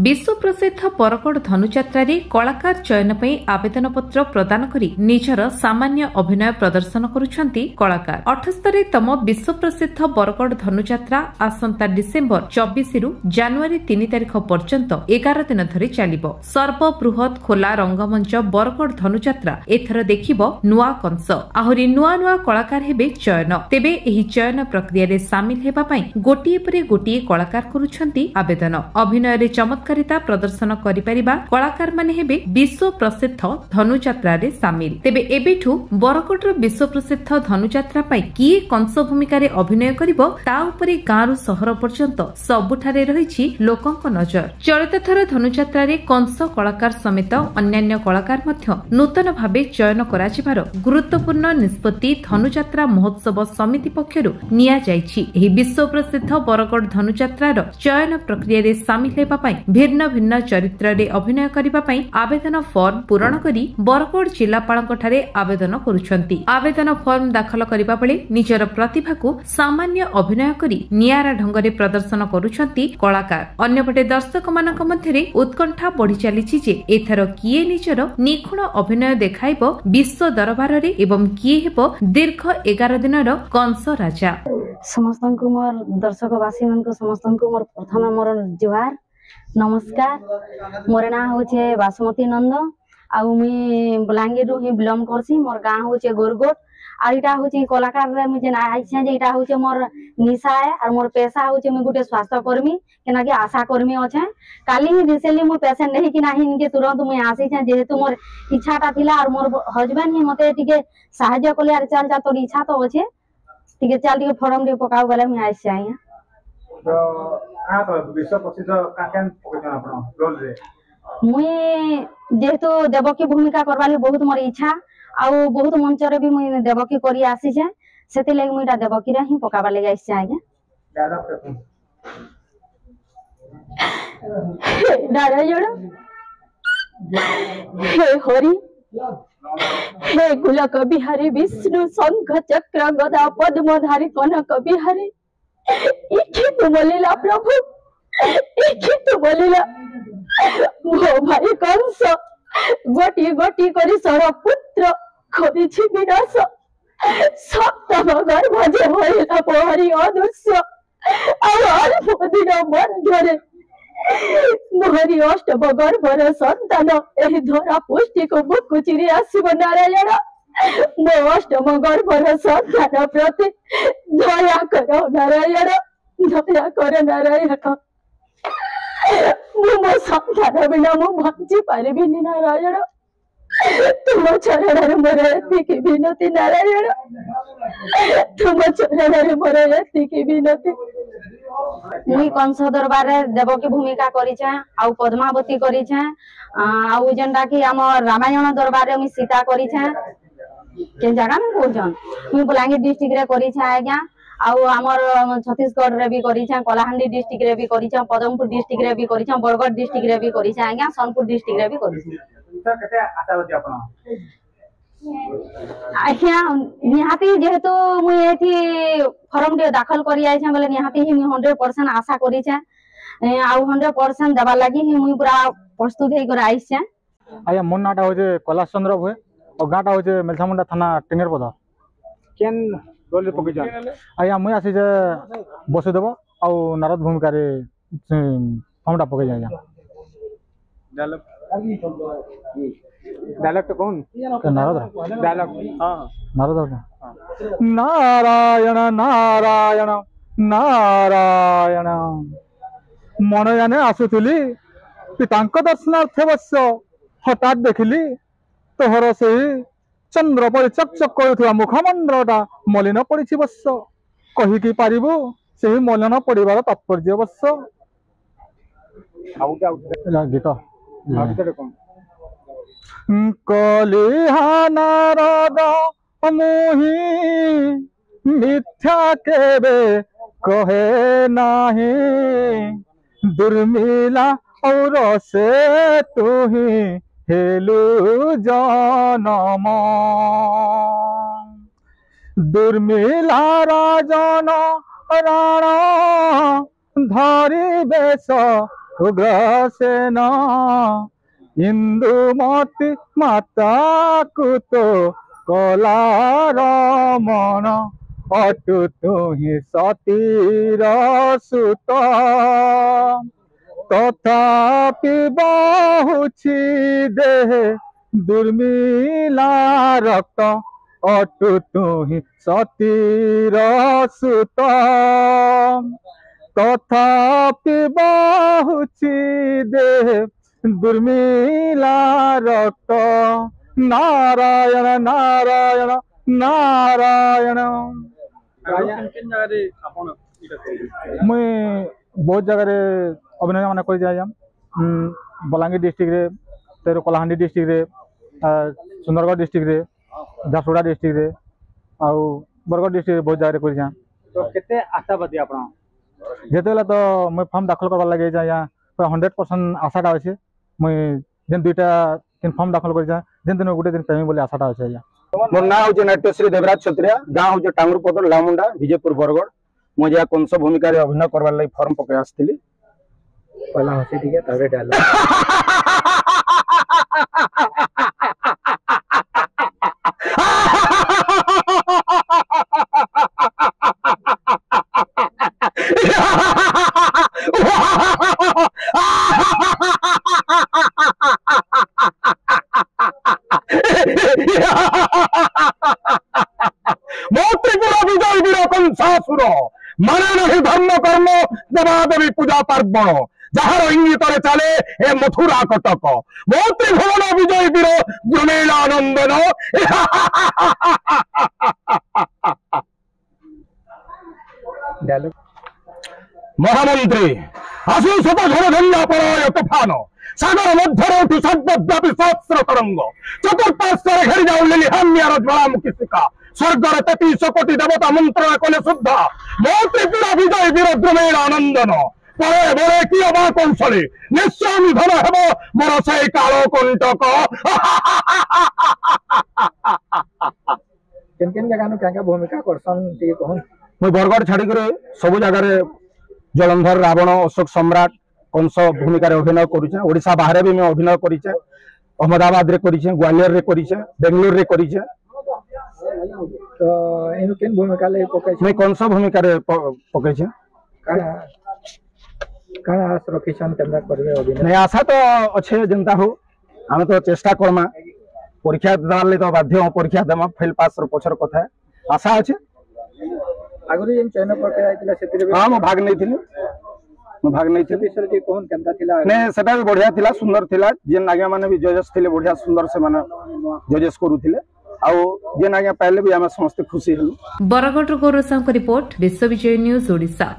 विश्व प्रसिद्ध बरगड़ धनुयात्रा कलाकार चयन पर आवेदन पत्र प्रदान करी निजर सामान्य अभिनय प्रदर्शन करुछंती कलाकार। 78तम विश्व प्रसिद्ध बरगड़ धनुयात्रा आसंता डिसेम्बर 24 रु जनवरी 3 तारिख पर्यंत 11 दिन धरी चलिबो। सर्वबृहत खोला रंगमंच बरगड़ धनुयात्रा एथर देखिबो नुआ कंस, आहुरी नुआ नुआ कलाकार हेबे चयन। तेबे एही चयन प्रक्रिया रे शामिल हेबा पई गोटिए परे गोटिए कलाकार करुछंती आवेदन। अभिनय रे चमत्कारिता प्रदर्शन करिपारिबा कलाकार माने हेबे विश्व प्रसिद्ध धनुयात्रा रे शामिल। तेबे एबेठु बरगड़ विश्व प्रसिद्ध धनुयात्रा पई किए कंस भूमिका रे अभिनय करिबो ता उपरे गाँरु सहर पर्यंत सबुठारे रहिछि लोकंक नजर। चलित थर धनुयात्रा रे कंस कलाकार समेत अन्यान्य कलाकार मध्य नूतन भाबे चयन कराजिबार गुरुत्वपूर्ण निष्पत्ति धनुयात्रा महोत्सव समिति पक्षरु निया जाइछि। एही विश्व प्रसिद्ध बरगड़ धनुयात्रा रो चयन प्रक्रिया रे शामिल हेबा पई भिन्न भिन्न चरित्र रे अभिनय करिबा पई आवेदन फॉर्म पूरण करी बरगड़ जिलापालक ठारे आवेदन करुछंती। आवेदन फॉर्म दाखल करिबा बेले निजर प्रतिभा को सामान्य अभिनय करी नियारा ढंगरे प्रदर्शन करुछंती कलाकार। अन्यपटे दर्शक मानक मध्यरे उत्कंठा बढ़ी चलीछि जे एथर किए निजर निखुण अभिनय देखाइबो विश्व दरबार रे एवं किए हेबो दीर्घ 11 दिनर कंस राजा। समस्त मोर दर्शकवासी मन को समस्त मोर प्रथम मोर जोहार नमस्कार। मोर ना होचे बासमती नंद आउ मुई बलांगीर रु ही बिलोंग करसी। मोर गाँ होचे गोरगोट और इटा होचे कलाकार रे मुझे ना आइछे जे इटा होचे मोर निशा है और मोर पेशा होचे मुई गुटे स्वास्थ्य कर्मी केना कि आशा कर्मी अछि। काली ही रिसेंटली मो पेशेंट नहीं कि नाही इनके तुरंत मुई आसी छे जेहेतु मोर इच्छाटा थिला और मोर हस्बैंड ही मते टिके सहायता कले और चल जा तोर इच्छा तो अछि टिके चल टिके फॉर्म रे पकाउ गले मुई आइछ आइया। तो आ तो विश्व प्रसिद्ध काकेन पकजन आपण रोल रे मुई जेहेतु देवकी भूमिका करवाली बहुत मोर इच्छा आउ बहुत मंच रे भी मुई देवकी करी आसी छे सेति लागि मुईटा देवकी रे ही पकाबा लागि आइछ आइया। नारायण हे हरि हे गुलक बिहारी विष्णु शंख चक्र गदा पद्मधारी कनक बिहारी इखे तू बोलिला प्रभु इखे तू बोलिला मो भाई कंस गोटी गोटी करी सर पुत्र करिछि विनाश सप्तम गर्भ जे होइला पहरी अदृश्य और दिन मध्यरे मोहरी अष्टम गर्भर संतान एही धरा पुष्टि को मुख चिरी आसिब नारायण मो अष्टम गर्भर संतान प्रति दया कर नारायण दया कर नारायण मो संतान बिना मो बंची पारिबिनी नारायण तुम चरण मोर एतिकी विनती नारायण तुम चरण मोर एतिकी विनती। मुई कंस दरबार रे देवकी भूमिका करिछे आउ पद्मावती करिछे आउ जेंटा कि हम रामायण दरबार रे मुई सीता करिछे के जगह में कहजन मुई बलांगीर डिस्ट्रिक्ट रे करिछे आज्ञा आउ हमर छत्तीसगढ़ रे भी करिछे कलाहांडी डिस्ट्रिक्ट रे भी करिछे पदमपुर डिस्ट्रिक्ट रे भी करिछे बरगड़ डिस्ट्रिक्ट रे भी करिछे आज्ञा सोनपुर डिस्ट्रिक्ट रे भी करिछे। तो केते आशावादी आपण आज्ञा निहाती जेहेतु मुई एथि फॉर्म दे दाखल करी आइछे बोले निहाती ही मुई 100% आशा करिछे आउ 100% देबा लागि ही मुई पूरा प्रस्तुत हे कर आइछे। आया मोर नाटा होजे कैलाश चंद्र भोए और गाटा होजे मेलसामुंडा थाना टिंगरपदा केन रोल रे पकजन आया मुई आसी जे बसुदेव आउ नारद भूमिका रे फॉर्मटा पके जाया। डायलॉग तो कौन नारद डायलॉग हां नारद नारायण नारायण नारायण मन जाने आसुली पितांक दर्शनार्थ बस्य हठात देखिली तोहर से चंद्र पर चकचक करुवा मुखमंडलटा मलिन पड़ी बस्य कहीकि पारिबु से मलिन पड़ार तात्पर्य बस्य गीत कलिहा नारद मोहि मिथ्या केबे कहे नाही दुर्मिला और से तुही हेलु जनम दुर्मिला राजन राणा धरी बेश उग्रसेन इंदुमती माता को तो कलार मन अटु तुहि सतीर सुत तथापि बहुछि देह दुर्मिला रक्त अटु तुहि सतीर सुत तथापि बहुछि देह दुर्मिला रक्त नारायण नारायण नारायण। मुई बहुत जगह अभिनय मान कर बलांगीर डिस्ट्रिक्ट रे तेरे कलाहांडी डिस्ट्रिक्ट रे सुंदरगढ़ डिस्ट्रिक्ट रे झारसुगुड़ा डिस्ट्रिक्ट रे आउ बरगढ़ डिस्ट्रिक्ट बहुत जगह कर तो केते आशावादी आपण जेतेला तो मुई फॉर्म दाखल करवा लगे जा 100% आशाटा अच्छे मुई जेन दुईटा तीन फॉर्म दाखल कर जेन दिन गोटे दिन पेमी बोली आशाटा अच्छे आज्ञा। मोर ना हूँ नाट्यश्री देवराज छत्रिया गाँ हूँ टांगुरपदर लामुंडा विजयपुर बरगढ़ मुझे कंस भूमिका अभिनय करवार लगी फॉर्म पकड़ आसती पहला हसी टिके तबे डाल कंसासुर माने नहीं धर्म कर्म देवादेवी पूजा पार्वण जार इंगित चले ए मथुरा कटक मौत्रिभुवन विजय वीर द्रुमेलानंदन महामंत्री आशु शत झड़ झंडा पड़य तूफान सागर मध्य उठू सर्वव्यापी सहस्र तरंग चतुर्पार्श्व घेरी जाऊ लिलिहान्यार ज्वालामुखी शिखा स्वर्गर 33 कोटी देवता मंत्रणा कले शुद्ध मौत्रिपुरा विजय वीर द्रुमेलानंदन परे बड़े कि अबा कौशले निश्चय निधन हेब मोर से काल कंटक केन जगह क्या भूमिका करसन टिके कहन मुई बरगढ़ छाड़ी करे सब जगह रे जलंधर रावण अशोक सम्राट कंस भूमिका अभिनय करूचे ओडिशा बाहर भी मैं अभिनय करीचे अहमदाबाद रे करीचे ग्वालियर रे करीचे बेंगलोर रे करीचे तो इन केन भूमिका ले पकै मैं कंस भूमिका रे पकै छे काना आस रखिसन केनरा करबे अभिनय नहीं आशा तो अच्छे जनता हो हम तो चेष्टा करमा परीक्षा देवाले तो बाध्य परीक्षा देमा फेल पास रो पछर कथा आशा अच्छे आगुरी जेन चयन प्रक्रिया आइतिला सेतिरे हां मैं भाग नहीं विषय जे कोन केनता थिला ने सेटा भी बढ़िया थिला सुंदर थिला जेन आज्ञा माने भी जजेस थिले बढ़िया सुंदर से माने जजेस करूथिले आउ जेन आज्ञा पहले भी हम समस्त खुशी हलु। बरगढ़ गौरव साहू रिपोर्ट विश्व विजय न्यूज ओडिशा।